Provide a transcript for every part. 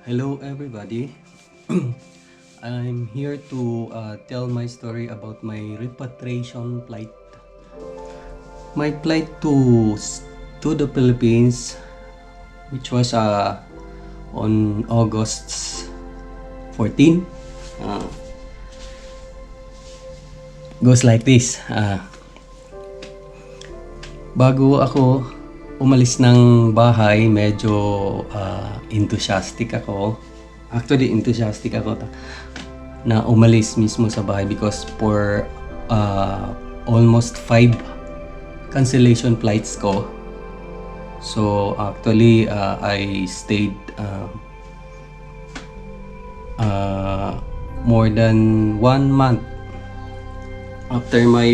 Hello everybody. I'm here to tell my story about my repatriation flight. My flight to the Philippines, which was on August 14, goes like this. Bago ako umalis ng bahay, medyo enthusiastic ako. Actually, enthusiastic ako na umalis mismo sa bahay because for almost 5 cancellation flights ko. So actually, I stayed more than 1 month after my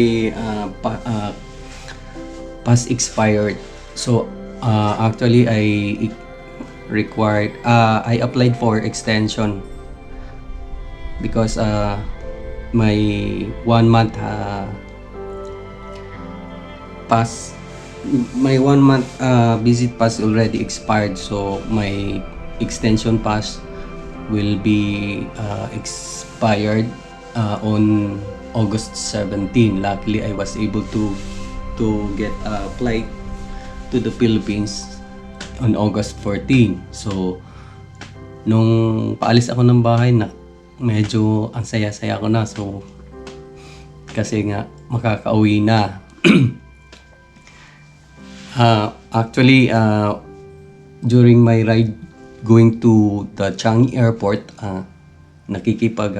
pass expired. So actually I applied for extension because my 1 month visit pass already expired, so my extension pass will be expired on August 17. Luckily, I was able to get a flight to the Philippines on August 14. So nung paalis ako ng bahay, na medyo ang saya-saya ko na, so kasi nga makakauwi na. Actually, during my ride going to the Changi Airport, nakikipag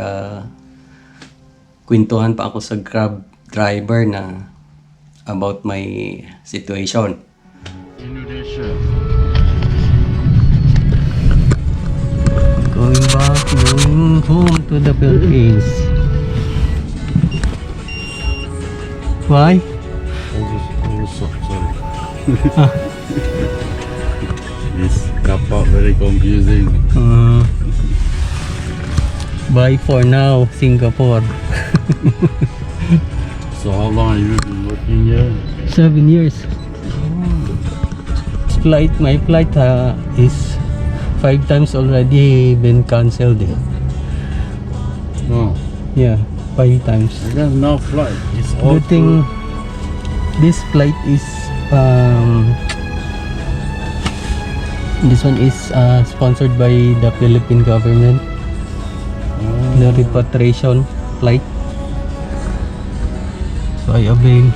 kwentuhan pa ako sa Grab driver na about my situation. Indonesia. Going home to the Philippines. Why? Sorry. This kapal very confusing. Bye for now, Singapore. So how long have you been working here? 7 years. My flight is 5 times already been cancelled. Oh, Yeah, 5 times. I got no flight. It's all Good thing this flight is this one is sponsored by the Philippine government. The repatriation flight. So I avail.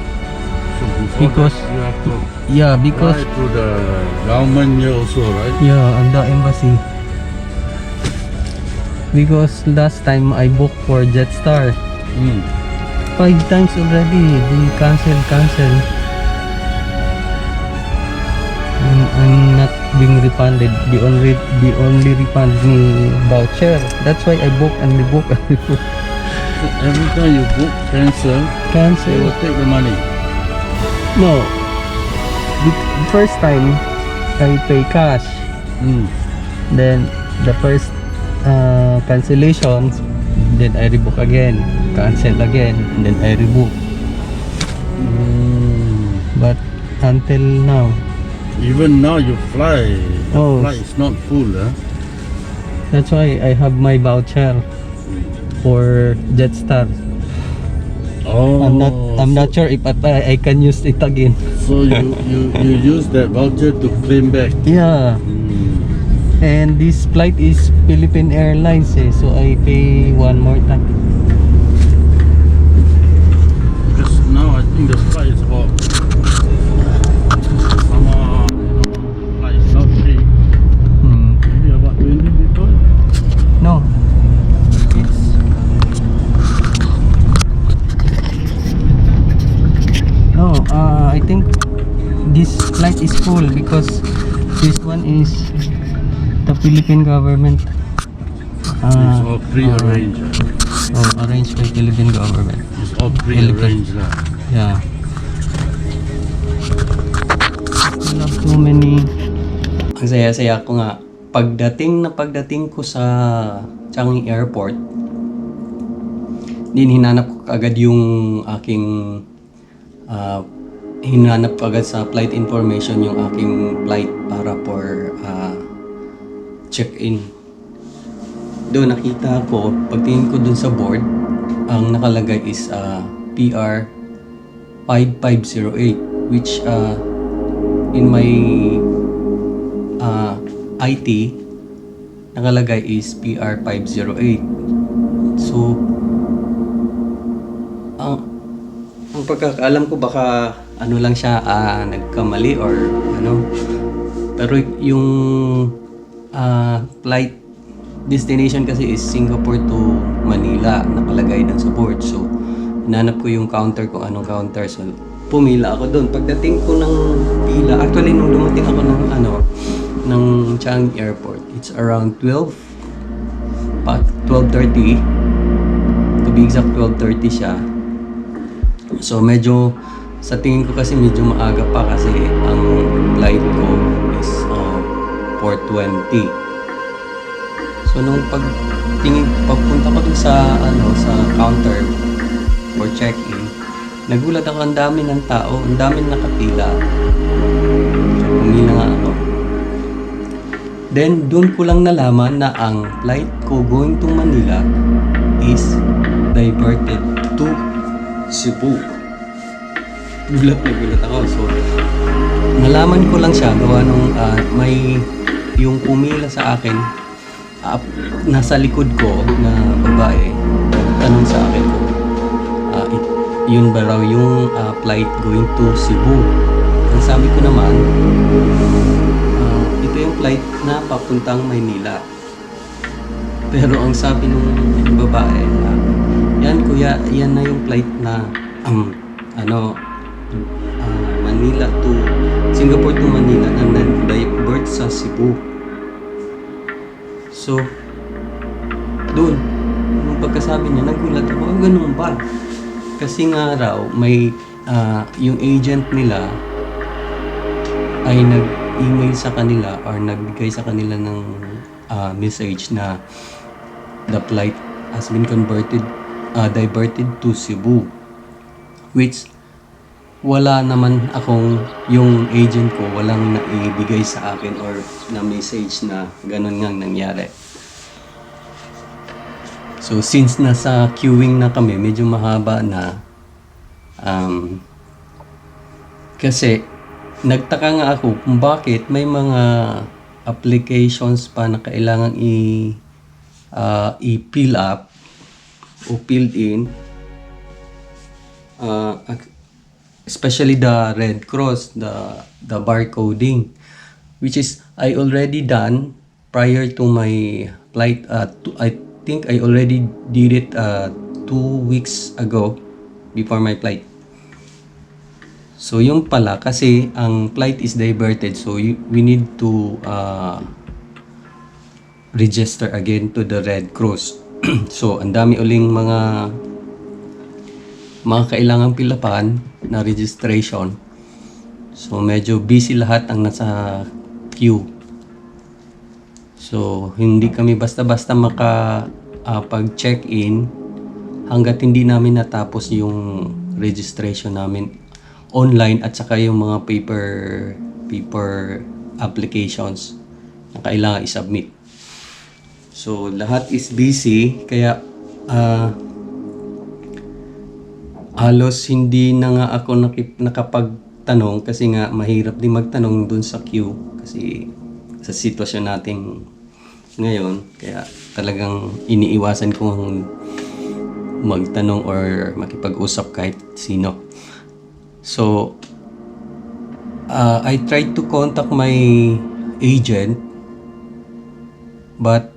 So before because- that, you have to Yeah, because apply to the government here also, right? yeah, the embassy. Because last time I booked for Jetstar, 5 times already they cancel. I'm not being refunded. The only refund me voucher. That's why I book and rebook. So every time you book, they Cancel. will take the money. No. The first time I pay cash. Then the first cancellation, then I rebook again, cancel again, and then I rebook. But until now, Even now you fly. The Oh. flight is not full, huh? that's why I have my voucher for Jetstar. Oh, I'm not sure if I can use it again. So you use that voucher to claim back. Yeah. And this flight is Philippine Airlines, so I pay one more time. Because now I think the flight is about flight is not free. Maybe about 20 people. No. It's no. I think this flight is full because this one is the Philippine government. It's all pre-arranged. Arranged by Philippine government. It's all pre-arranged lah. Yeah. I love so many. Ang saya-saya ko nga. Pagdating ko sa Changi Airport, din hinanap ko agad yung aking hinanap ko agad sa flight information yung aking flight para for check-in. Doon nakita ko, pagtingin ko dun sa board, ang nakalagay is PR 5508, which in my IT nakalagay is PR 508. So ang pagkakaalam ko baka ano lang siya, nagkamali or ano. Pero yung flight destination kasi is Singapore to Manila, nakalagay dun sa board. So hinanap ko yung counter kung anong counter. So pumila ako doon. Pagdating ko ng pila, actually nung dumating ako ng Changi Airport, it's around 12:30, to be exact 12:30 siya. So medyo sa tingin ko kasi medyo maaga pa kasi ang flight ko is 4:20. So nung pagpunta ko dun sa sa counter for check-in, nagulat ako, ang dami ng tao, ang dami nakapila. So pumila nga ako. Then doon ko lang nalaman na ang flight ko going to Manila is diverted to Cebu. Gulat na gulat ako. So nalaman ko lang siya gawa nung may yung pumila sa akin, nasa likod ko na babae, tanong sa akin ko, yun ba raw yung flight going to Cebu. Ang sabi ko naman, ito yung flight na papuntang Maynila. Pero ang sabi nung babae, yan kuya, yan na yung flight na Manila to Singapore to Manila na nag-divert sa Cebu. So doon nung pagkasabi niya, nagulat ako, ganun ba? Kasi nga raw may yung agent nila ay nag-email sa kanila or nagbigay sa kanila ng message na the flight has been diverted to Cebu, which wala naman akong, yung agent ko walang naibigay sa akin or na message na ganun nga nangyari. So since nasa queuing na kami, medyo mahaba na, kasi nagtaka nga ako kung bakit may mga applications pa na kailangan i-fill up o filled in, especially the Red Cross, the barcoding, which is I already done prior to my flight. I think I already did it 2 weeks ago before my flight. So yung pala, kasi ang flight is diverted, so we need to register again to the Red Cross. So ang dami uling mga kailangang pilapan na registration. So medyo busy lahat ang nasa queue. So hindi kami basta-basta pag-check-in hanggat hindi namin natapos yung registration namin online at saka yung mga paper applications na kailangan i-submit. So lahat is busy, kaya halos hindi na nga ako nakapagtanong kasi nga mahirap din magtanong dun sa queue kasi sa sitwasyon natin ngayon, kaya talagang iniiwasan kong magtanong or makipag-usap kahit sino. So I tried to contact my agent, but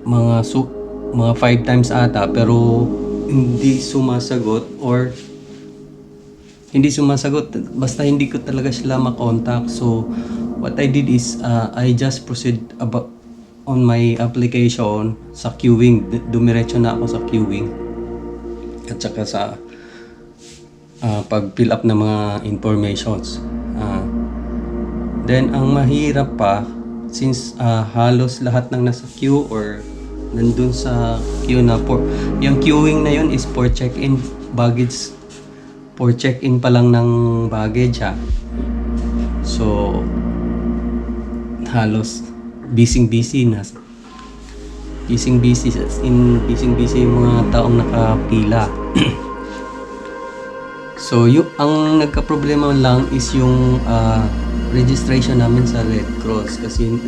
mga 5 times ata, pero hindi sumasagot, basta hindi ko talaga sila makontak. So what I did is I just proceed on my application sa queuing. Dumiretso na ako sa queuing at saka sa pag-fill up ng mga informations. Then ang mahirap pa, since halos lahat ng nasa queue or nandun sa queue na yung queuing na yun is for check-in baggage, for check-in pa lang ng baggage ha. So halos busy na. Busy yung mga taong nakapila. So, ang nagka-problema lang is yung registration namin sa Red Cross kasi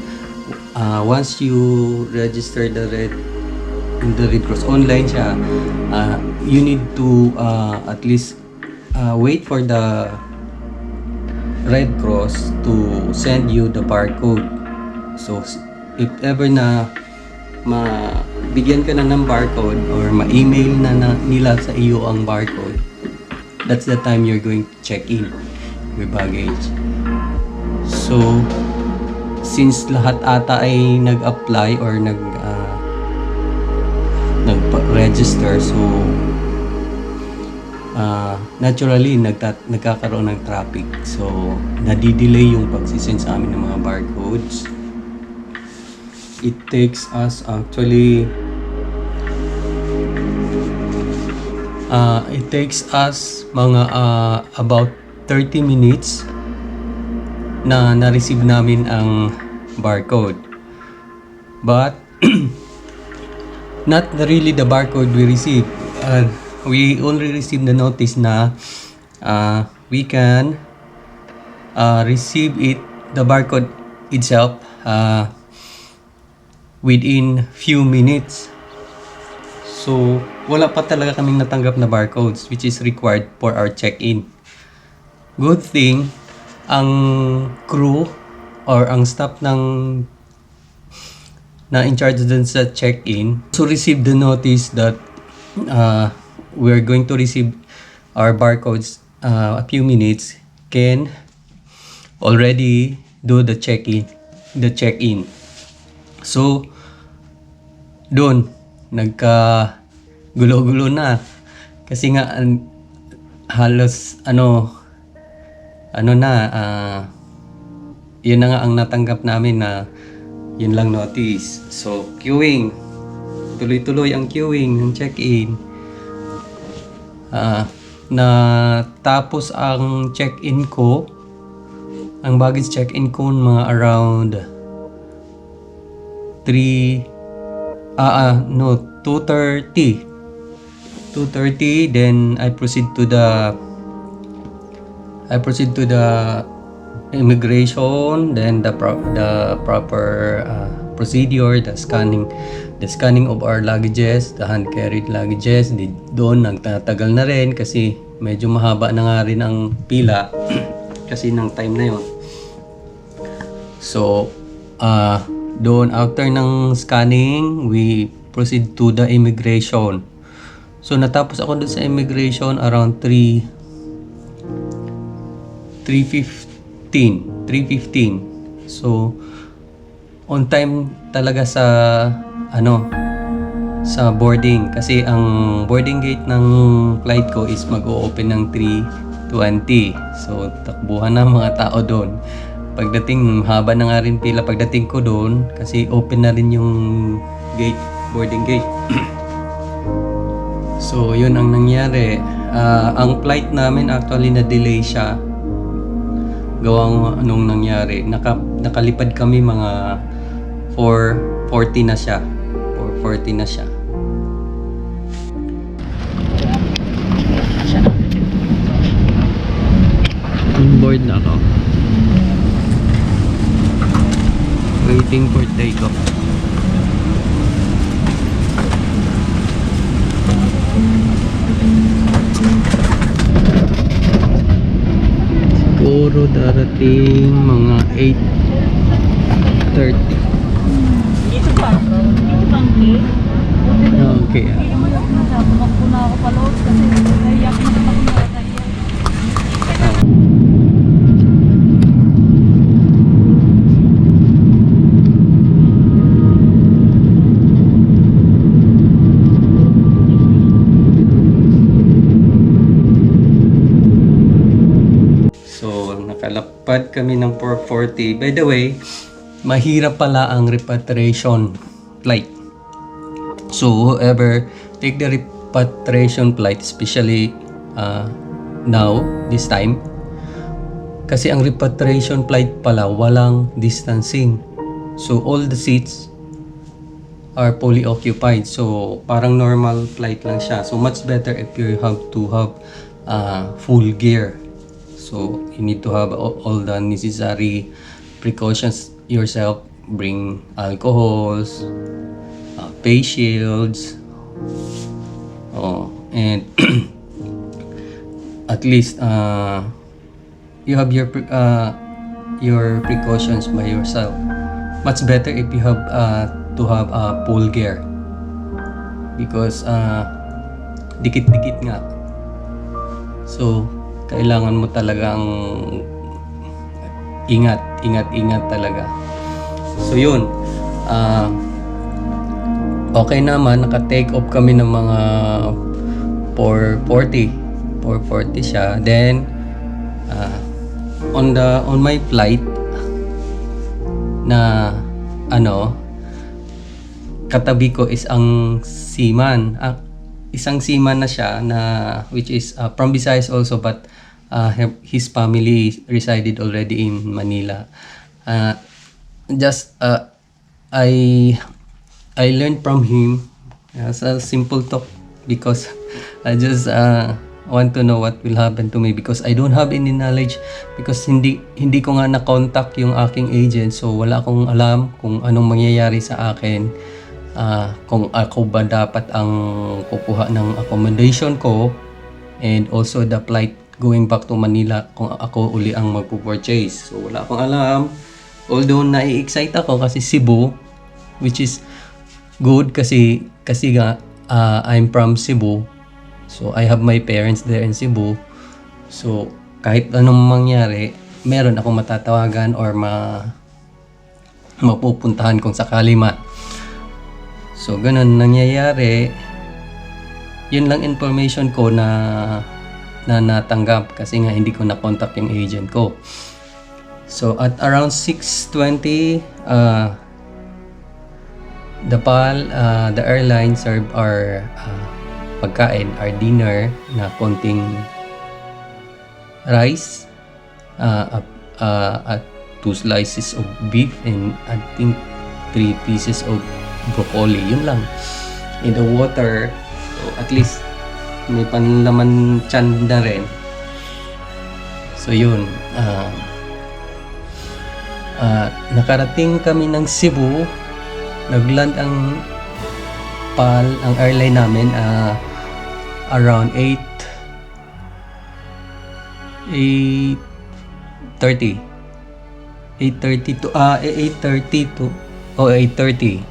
once you register in the Red Cross, online siya, you need to at least wait for the Red Cross to send you the barcode. So, if ever na mabigyan ka na ng barcode or ma-email na nila sa iyo ang barcode, that's the time you're going to check in your baggage. So, since lahat ata ay nag-apply or nag-register, so naturally nagkakaroon ng traffic. So, nadidelay yung pagsisend sa amin ng mga barcodes. It takes us actually mga about 30 minutes na na-receive namin ang barcode. But not really the barcode we received. We only received the notice na we can receive the barcode itself within few minutes. So, wala pa talaga kaming natanggap na barcodes which is required for our check-in. Good thing, ang crew or ang staff na in charge dun sa check-in so received the notice that we're going to receive our barcodes a few minutes, can already do the check-in. So, doon, nagka-gulo-gulo na. Kasi nga, halos, yun na nga ang natanggap namin na yun lang notice. So, queuing. Tuloy-tuloy ang queuing ng check-in. Na tapos ang check-in ko, ang baggage check-in ko mga around 2:30. Then I proceed to the immigration, then the proper procedure, the scanning of our luggages, the hand carried luggages. Doon nagtatagal na rin kasi medyo mahaba na nga rin ang pila kasi ng time na yon. So doon after ng scanning, we proceed to the immigration. So natapos ako doon sa immigration around 3:15. So on time talaga sa sa boarding kasi ang boarding gate ng flight ko is mag-o-open ng 3:20. So takbuhan na mga tao doon. Pagdating, haba na nga rin pila pagdating ko doon kasi open na rin yung gate, boarding gate. So yun ang nangyari. Ang flight namin actually na-delay siya. Gawang anong nangyari. Nakalipad kami mga 4:40 na siya. 4:40 na siya. On board na ako. Waiting for takeoff. Siguro darating mga 8:30. Dito ba? Dito bangki? Okay. Hindi naman ako nasabi. Magpuna ako pa loob kasi naiyak na naman ako na nakalapad kami ng 4:40. By the way, mahirap pala ang repatriation flight. So whoever take the repatriation flight, especially now, this time, kasi ang repatriation flight pala walang distancing. So all the seats are fully occupied. So parang normal flight lang siya. So much better if you have to have full gear. So you need to have all the necessary precautions yourself. Bring alcohols, face shields, and at least you have your precautions by yourself. Much better if you have to have full gear because dikit-dikit nga. So kailangan mo talagang ingat talaga. So yun, okay naman, naka-take off kami ng mga 4:40 siya. Then on my flight na katabi ko is ang seaman. Isang seaman na siya na which is from Visayas also, but his family resided already in Manila. I learned from him as a simple talk because I just want to know what will happen to me because I don't have any knowledge because hindi ko nga na-contact yung aking agent, so wala akong alam kung anong mangyayari sa akin, kung ako ba dapat ang kukuha ng accommodation ko and also the flight going back to Manila kung ako uli ang magpo-purchase. So wala akong alam, although nai-excite ako kasi Cebu, which is good kasi nga I'm from Cebu. So I have my parents there in Cebu. So kahit anong mangyari, meron akong matatawagan or mapupuntahan kung sakali man. So ganun nangyayari. Yun lang information ko na natanggap kasi nga hindi ko na-contact yung agent ko. So at around 6:20, the airline served our pagkain, our dinner na konting rice, at 2 slices of beef and I think 3 pieces of broccoli. Yun lang. In the water, so at least may panlaman tiyan na rin. So yun, nakarating kami ng Cebu. Nagland ang airline namin around 8:30 8:30.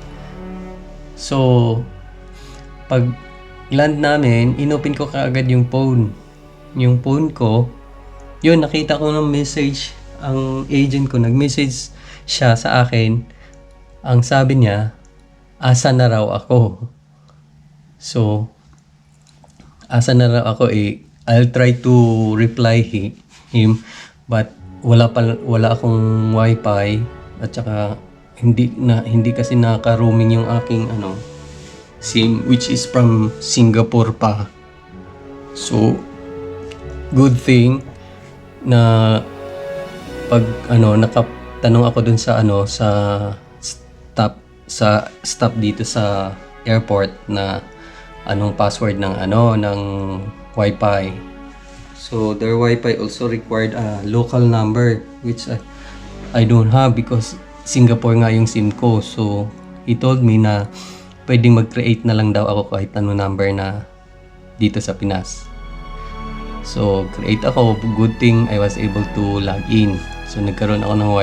So pag land namin, inopen ko kaagad yung phone ko. Yun, nakita ko ng message ang agent ko, nag-message siya sa akin. Ang sabi niya, asa na raw ako. So asa na raw ako, I'll try to reply him, but wala akong wifi at saka hindi kasi naka-roaming yung aking SIM, which is from Singapore pa. So good thing na pag nakatanong ako dun sa staff dito sa airport na anong password ng wifi. So their wifi also required a local number, which I don't have because Singapore nga yung SIM ko. So he told me na pwedeng mag-create na lang daw ako kahit anong number na dito sa Pinas. So create ako. Good thing I was able to log in. So nagkaroon ako ng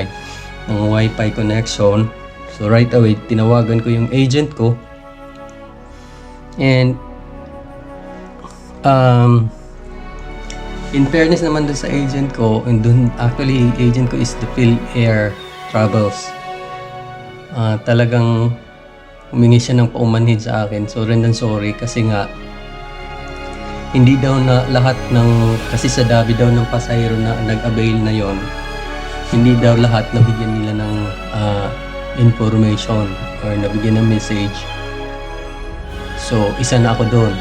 wifi connection. So right away, tinawagan ko yung agent ko. And in fairness naman dun sa agent ko, and dun actually agent ko is the PhilAir Travels. Talagang humingi siya ng paumanhin sa akin. So rin sorry kasi nga hindi daw na lahat kasi sa dami daw ng pasahero na nag-avail na yon, hindi daw lahat nabigyan nila ng information or nabigyan ng message. So isa na ako doon.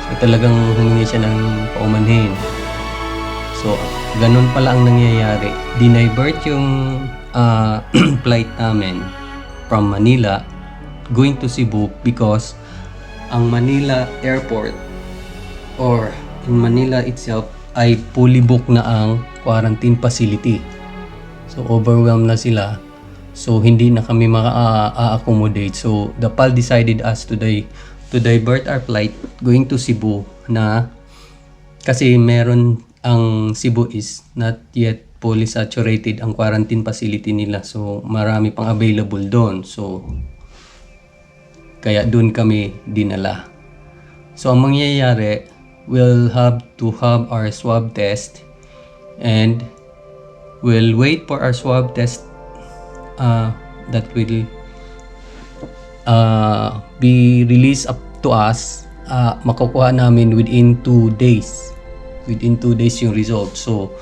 So talagang humingi siya ng paumanhin. So ganun pala ang nangyayari. Dinivert yung flight namin from Manila going to Cebu because ang Manila airport or in Manila itself ay fully booked na ang quarantine facility. So overwhelmed na sila. So hindi na kami maka-accommodate. So the PAL decided us today to divert our flight going to Cebu na kasi meron ang Cebu is not yet fully saturated ang quarantine facility nila. So marami pang available doon. So kaya doon kami dinala. So ang mangyayari, we'll have to have our swab test and we'll wait for our swab test that will be released up to us. Makukuha namin within 2 days. Within 2 days yung result. So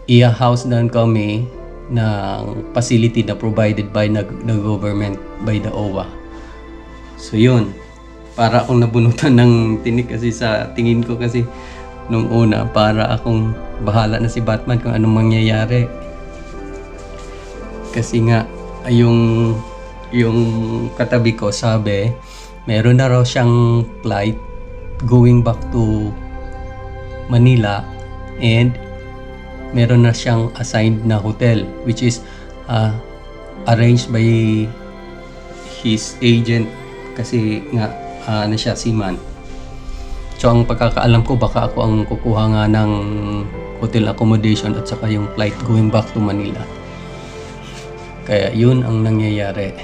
i-house down kami ng facility na provided by the government, by the OWA. So yun, para akong nabunutan ng tinik kasi sa tingin ko kasi nung una, para akong bahala na si Batman kung anong mangyayari. Kasi nga, yung katabi ko sabi, meron na raw siyang flight going back to Manila and meron na siyang assigned na hotel which is arranged by his agent kasi nga ano siya, seaman. So ang pagkakaalam ko baka ako ang kukuha nga ng hotel accommodation at saka yung flight going back to Manila. Kaya yun ang nangyayari.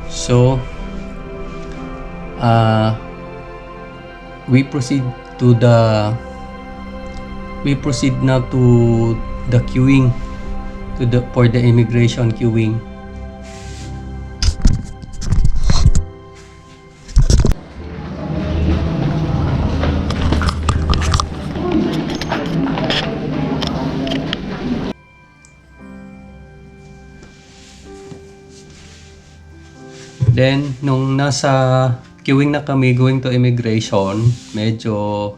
So we proceed now to the queuing for the immigration queuing. Then nung nasa queuing na kami going to immigration, medyo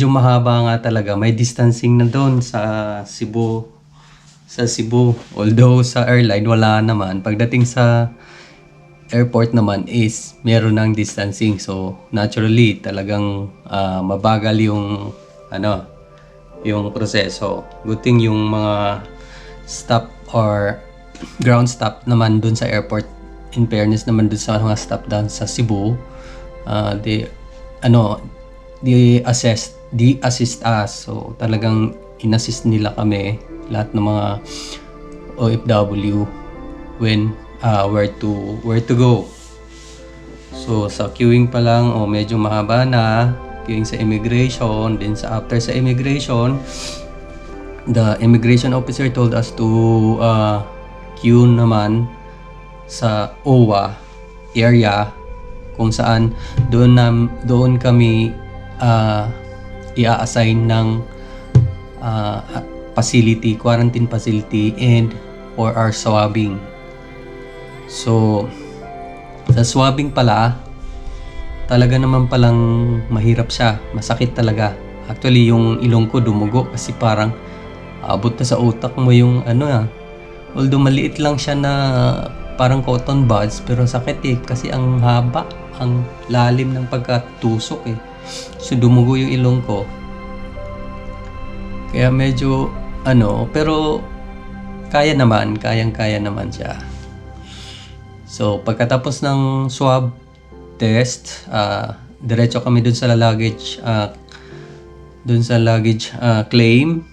mahaba nga talaga. May distancing na doon sa Cebu. Although sa airline wala naman. Pagdating sa airport naman is meron ng distancing. So naturally talagang mabagal yung yung proseso. Good thing yung mga staff or ground staff naman doon sa airport, in fairness naman doon sa mga staff doon sa Cebu, they assist us. So talagang inassist nila kami, lahat ng mga OFW when where to go. So sa queuing pa lang, medyo mahaba na queuing sa immigration. Then after sa immigration, the immigration officer told us to queue naman sa OWA area kung saan doon kami i-assign ng quarantine facility and for our swabbing. So sa swabbing pala, talaga naman palang mahirap siya, masakit talaga. Actually yung ilong ko dumugo kasi parang abot na sa utak mo yung although maliit lang siya na parang cotton buds, pero sakit kasi ang haba, ang lalim ng pagkatusok So dumugo yung ilong ko. Kaya medyo pero kayang-kaya naman siya. So pagkatapos ng swab test, diretso kami dun sa luggage claim.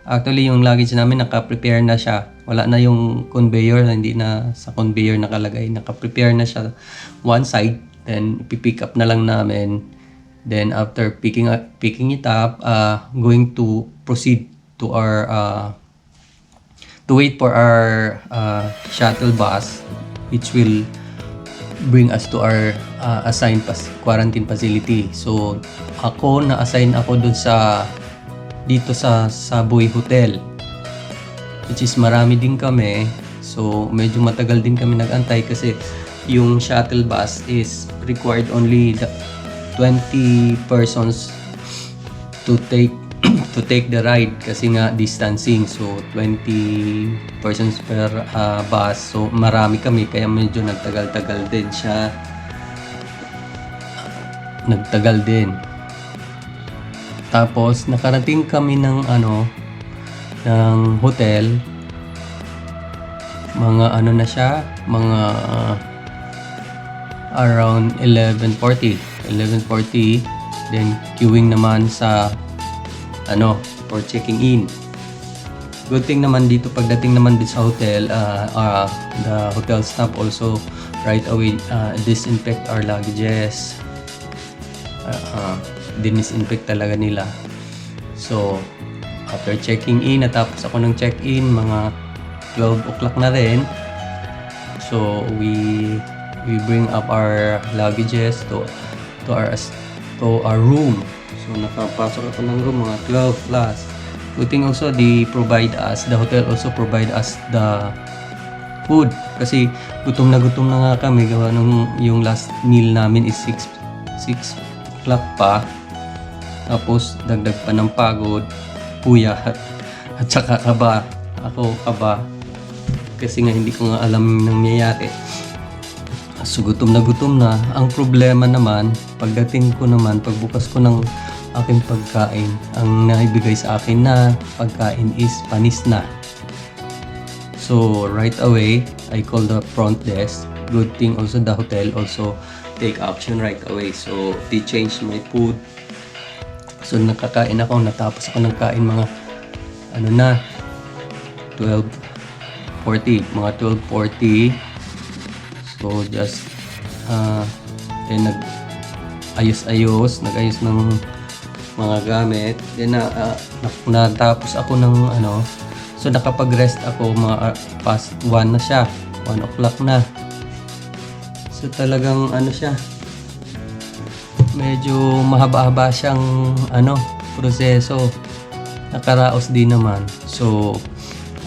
Actually yung luggage namin naka-prepare na siya. Wala na yung conveyor, hindi na sa conveyor nakalagay. Naka-prepare na siya one side, then pipick up na lang namin. Then after picking it up, going to proceed to our to wait for our shuttle bus which will bring us to our assigned quarantine facility. So na-assign ako dun dito sa Saboy Hotel, which is marami din kami. So medyo matagal din kami nag-antay kasi yung shuttle bus is required only 20 persons to take to take the ride kasi nga distancing. So 20 persons per bus. So marami kami kaya medyo nagtagal-tagal din siya. Nagtagal din. Tapos nakarating kami ng ng hotel. Mga na siya, mga around 11:40. Then queuing naman sa for checking in. Good thing naman dito pagdating naman din sa hotel, the hotel staff also right away disinfect our luggages. Dinisinfect talaga nila. So after checking in, natapos ako ng check-in mga 12 o'clock na rin. So we bring up our luggages to our room. So nakapasok ako ng room mga 12 plus. Good thing also the hotel also provide us the food kasi gutom na nga kami gawa nung yung last meal namin is 6 o'clock pa. Tapos dagdag pa ng pagod, puyat at saka kaba. Ako kaba kasi nga hindi ko nga alam yung nangyayari. So gutom na. Ang problema naman, pagdating ko naman, pagbukas ko ng aking pagkain, ang naibigay sa akin na pagkain is panis na. So right away, I called the front desk. Good thing also the hotel also take action right away. So they changed my food. So nakakain ako, natapos ako ng kain mga 12:40. So just nag-ayos ng mga gamit. Then natapos ako ng so nakapag-rest ako mga past 1 na siya. 1 o'clock na. So talagang siya. Medyo mahaba-haba siyang proseso. Nakaraos din naman. So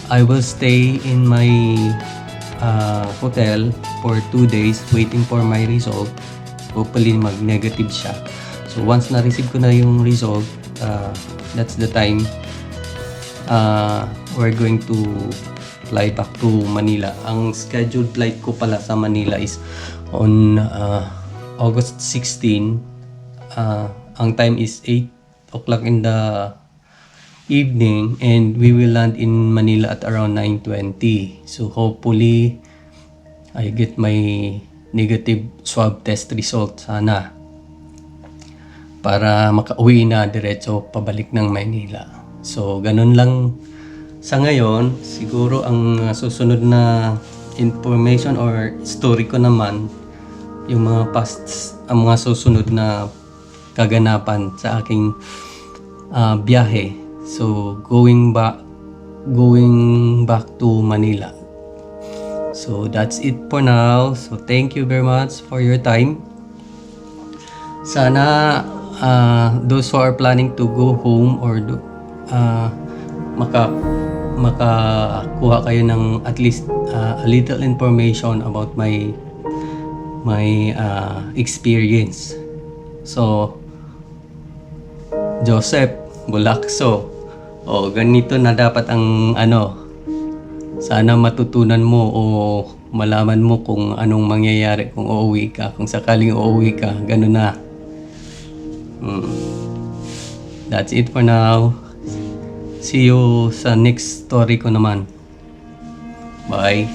I will stay in my hotel for 2 days waiting for my result. Hopefully mag-negative siya. So once na-receive ko na yung result, that's the time we're going to fly back to Manila. Ang scheduled flight ko pala sa Manila is on August 16. Ang time is 8 o'clock in the evening and we will land in Manila at around 9:20. So hopefully I get my negative swab test result sana para makauwi na diretso pabalik ng Manila. So ganun lang sa ngayon. Siguro ang susunod na information or story ko naman yung mga ang mga susunod na kaganapan sa aking biyahe. So going back to Manila. So that's it for now. So thank you very much for your time. Sana those who are planning to go home or makakuha kayo ng at least a little information about my experience. So Joseph Bulacso, ganito na dapat ang sana matutunan mo o malaman mo kung anong mangyayari kung uuwi ka, kung sakaling uuwi ka, ganun na. That's it for now. See you sa next story ko naman. Bye.